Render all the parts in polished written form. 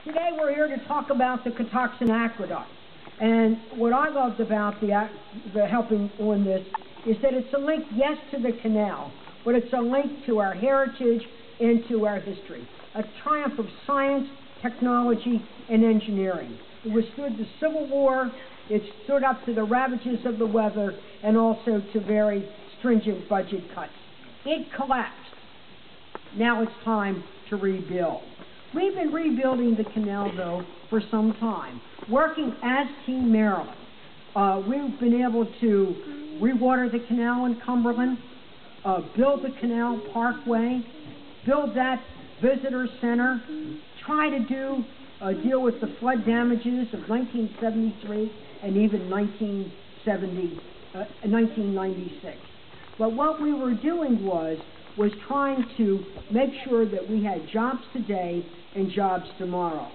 Today we're here to talk about the Catoctin Aqueduct. And what I loved about the helping on this is that it's a link, yes, to the canal, but it's a link to our heritage and to our history. A triumph of science, technology, and engineering. It withstood the Civil War, it stood up to the ravages of the weather, and also to very stringent budget cuts. It collapsed. Now it's time to rebuild. We've been rebuilding the canal, though, for some time, working as Team Maryland. We've been able to rewater the canal in Cumberland, build the Canal Parkway, build that visitor center, try to deal with the flood damages of 1973 and even 1996. But what we were doing was trying to make sure that we had jobs today and jobs tomorrow.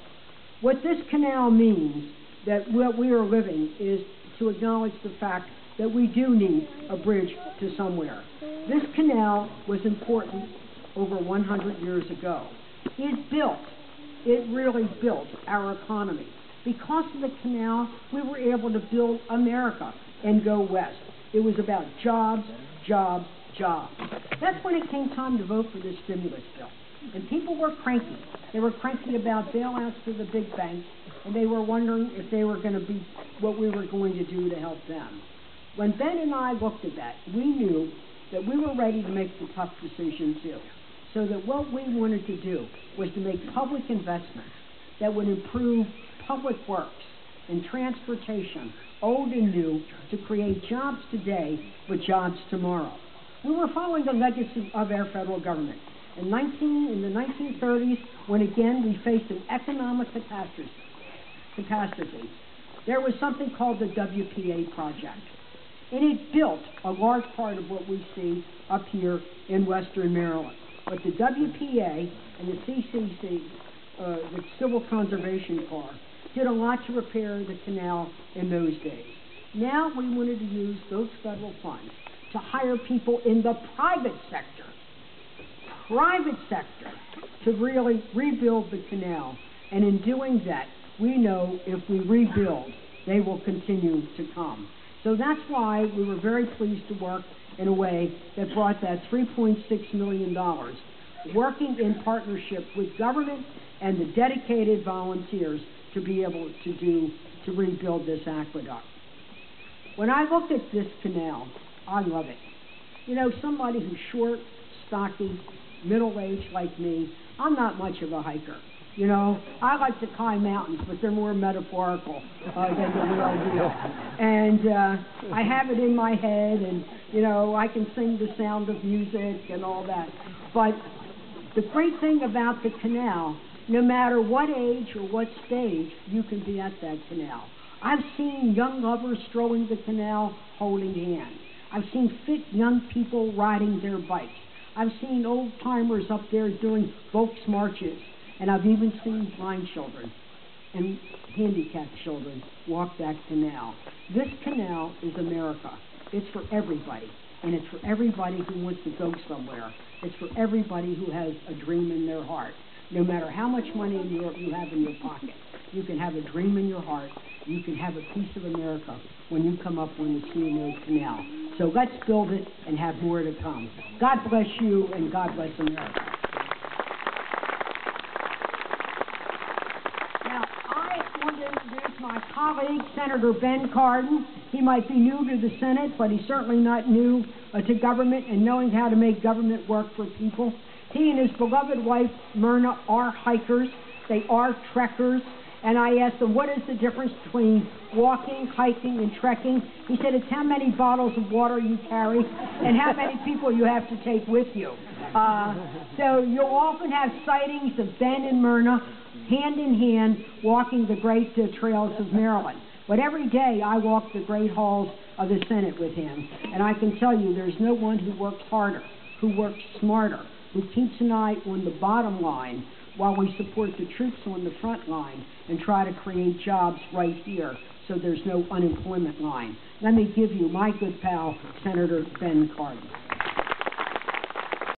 What this canal means, that what we are living, is to acknowledge the fact that we do need a bridge to somewhere. This canal was important over 100 years ago. It really built our economy. Because of the canal, we were able to build America and go west. It was about jobs, jobs, jobs. That's when it came time to vote for this stimulus bill. And people were cranky. They were cranky about bailouts to the big banks, and they were wondering if they were going to be what we were going to do to help them. When Ben and I looked at that, we knew that we were ready to make the tough decision too. So that what we wanted to do was to make public investments that would improve public works and transportation, old and new, to create jobs today with jobs tomorrow. We were following the legacy of our federal government. In the 1930s, when again we faced an economic catastrophe, there was something called the WPA project. And it built a large part of what we see up here in Western Maryland. But the WPA and the CCC, the Civil Conservation Corps, did a lot to repair the canal in those days. Now we wanted to use those federal funds to hire people in the private sector to really rebuild the canal. And in doing that, we know if we rebuild, they will continue to come. So that's why we were very pleased to work in a way that brought that $3.6 million, working in partnership with government and the dedicated volunteers to be able to rebuild this aqueduct. When I looked at this canal, I love it. You know, somebody who's short, stocky, middle-aged like me, I'm not much of a hiker. You know, I like to climb mountains, but they're more metaphorical than the real deal. And I have it in my head, and, you know, I can sing the sound of music and all that. But the great thing about the canal, no matter what age or what stage, you can be at that canal. I've seen young lovers strolling the canal holding hands. I've seen fit young people riding their bikes. I've seen old-timers up there doing Volks marches. And I've even seen blind children and handicapped children walk that canal. This canal is America. It's for everybody. And it's for everybody who wants to go somewhere. It's for everybody who has a dream in their heart. No matter how much money you have in your pocket, you can have a dream in your heart. You can have a piece of America when you come up on the C&O Canal. So let's build it and have more to come. God bless you, and God bless America. Now, I want to introduce my colleague, Senator Ben Cardin. He might be new to the Senate, but he's certainly not new to government and knowing how to make government work for people. He and his beloved wife, Myrna, are hikers. They are trekkers. And I asked him, what is the difference between walking, hiking, and trekking? He said, it's how many bottles of water you carry and how many people you have to take with you. So you'll often have sightings of Ben and Myrna, hand in hand, walking the great trails of Maryland. But every day I walk the great halls of the Senate with him. And I can tell you there's no one who works harder, who works smarter, who keeps an eye on the bottom line while we support the troops on the front line and try to create jobs right here so there's no unemployment line. Let me give you my good pal, Senator Ben Cardin.